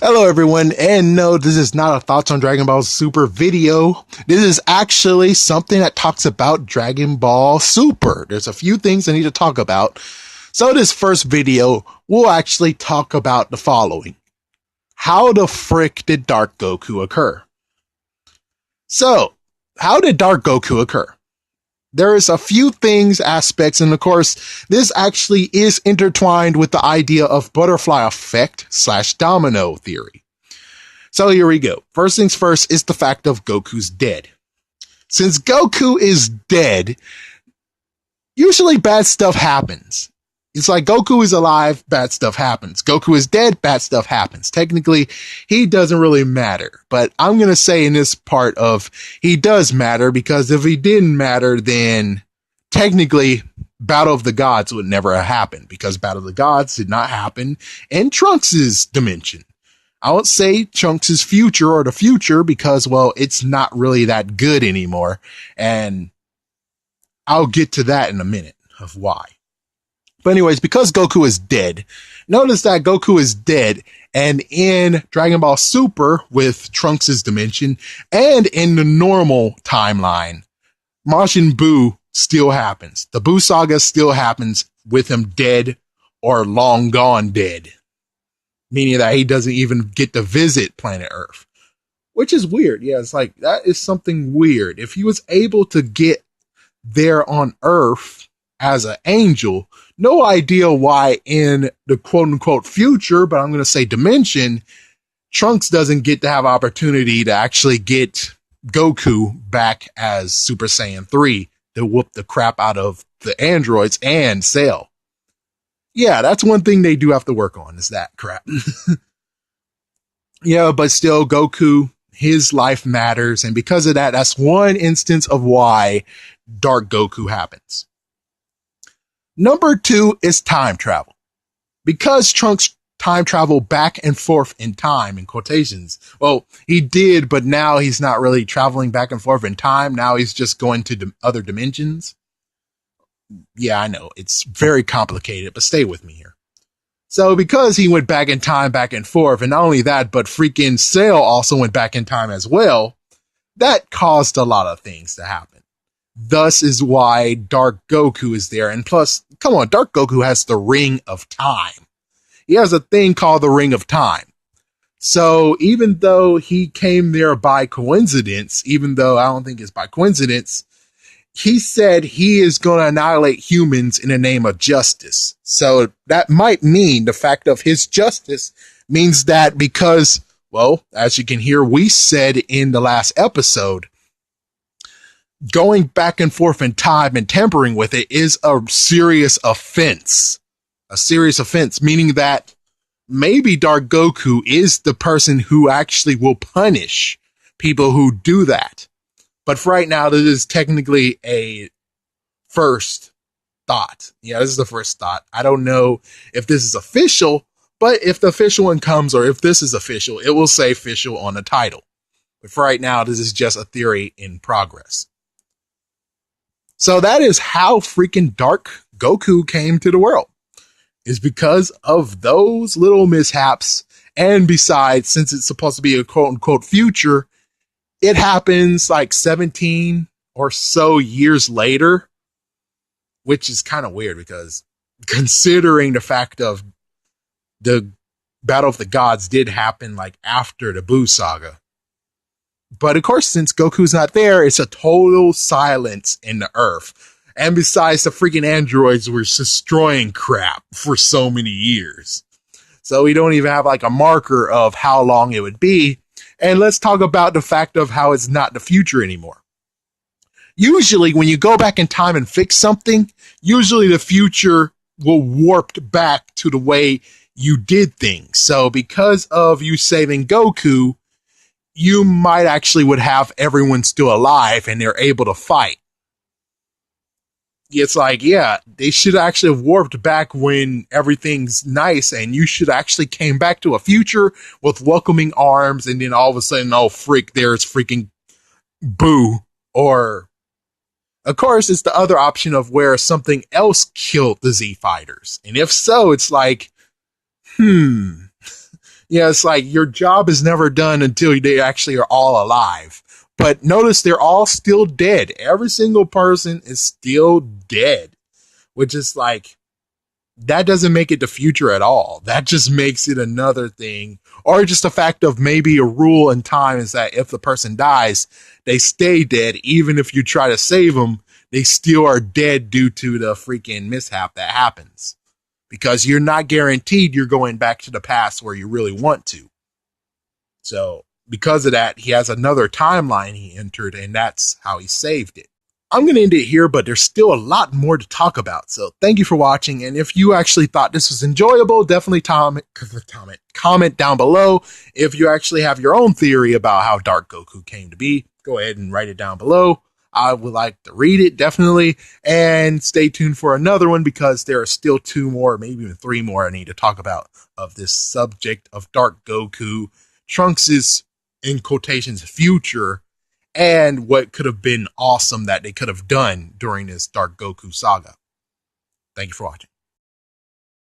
Hello everyone, and no, this is not a Thoughts on Dragon Ball Super video. This is actually something that talks about Dragon Ball Super. There's a few things I need to talk about. So this first video will actually talk about the following. How the frick did Dark Goku occur? So, how did Dark Goku occur? There is a few aspects, and of course, this actually is intertwined with the idea of butterfly effect / domino theory. So here we go. First things first is the fact of Goku's dead. Since Goku is dead, usually bad stuff happens. It's like Goku is alive, bad stuff happens. Goku is dead, bad stuff happens. Technically, he doesn't really matter. But I'm going to say in this part of he does matter, because if he didn't matter, then technically Battle of the Gods would never have happened, because Battle of the Gods did not happen in Trunks' dimension. I won't say Trunks' future or the future because, well, it's not really that good anymore. And I'll get to that in a minute of why. But anyways, because Goku is dead, notice that Goku is dead, and in Dragon Ball Super with Trunks' dimension and in the normal timeline, Majin Buu still happens. The Buu Saga still happens with him dead or long gone dead, meaning that he doesn't even get to visit planet Earth, which is weird. Yeah, it's like that is something weird. If he was able to get there on Earth as an angel, no idea why in the quote-unquote future, but I'm going to say dimension, Trunks doesn't get to have opportunity to actually get Goku back as Super Saiyan 3 to whoop the crap out of the androids and Cell. Yeah, that's one thing they do have to work on, is that crap. Yeah, but still, Goku, his life matters, and because of that, that's one instance of why Dark Goku happens. Number 2 is time travel. Because Trunks time travel back and forth in time, in quotations. Well, he did, but now he's not really traveling back and forth in time. Now he's just going to other dimensions. Yeah, I know. It's very complicated, but stay with me here. So because he went back in time, back and forth, and not only that, but freaking Cell also went back in time as well, that caused a lot of things to happen. Thus is why Dark Goku is there. And plus, come on, Dark Goku has the Ring of Time. He has a thing called the Ring of Time. So even though he came there by coincidence, even though I don't think it's by coincidence, he said he is going to annihilate humans in the name of justice. So that might mean the fact of his justice means that because, well, as you can hear, we said in the last episode, going back and forth in time and tampering with it is a serious offense. A serious offense, meaning that maybe Dark Goku is the person who actually will punish people who do that. But for right now, this is technically a first thought. Yeah, this is the first thought. I don't know if this is official, but if the official one comes, or if this is official, it will say official on the title. But for right now, this is just a theory in progress. So that is how freaking Dark Goku came to the world, is because of those little mishaps. And besides, since it's supposed to be a quote unquote future, it happens like 17 or so years later, which is kind of weird because considering the fact of the Battle of the Gods did happen like after the Buu Saga. But of course, since Goku's not there, it's a total silence in the Earth. And besides, the freaking androids were destroying crap for so many years. So we don't even have like a marker of how long it would be. And let's talk about the fact of how it's not the future anymore. Usually when you go back in time and fix something, usually the future will warp back to the way you did things. So because of you saving Goku, you might actually would have everyone still alive and they're able to fight. It's like, yeah, they should actually have warped back when everything's nice, and you should actually came back to a future with welcoming arms, and then all of a sudden, oh freak, there's freaking Buu. Or, of course, it's the other option of where something else killed the Z Fighters. And if so, it's like, Yeah, it's like your job is never done until they actually are all alive. But notice they're all still dead. Every single person is still dead, which is like, that doesn't make it the future at all. That just makes it another thing. Or just the fact of maybe a rule in time is that if the person dies, they stay dead. Even if you try to save them, they still are dead due to the freaking mishap that happens. Because you're not guaranteed you're going back to the past where you really want to. So because of that, he has another timeline he entered, and that's how he saved it. I'm going to end it here, but there's still a lot more to talk about. So thank you for watching. And if you actually thought this was enjoyable, definitely comment down below. If you actually have your own theory about how Dark Goku came to be, go ahead and write it down below. I would like to read it, definitely. And stay tuned for another one, because there are still 2 more, maybe even 3 more I need to talk about of this subject of Dark Goku, Trunks' in quotations future, and what could have been awesome that they could have done during this Dark Goku saga. Thank you for watching.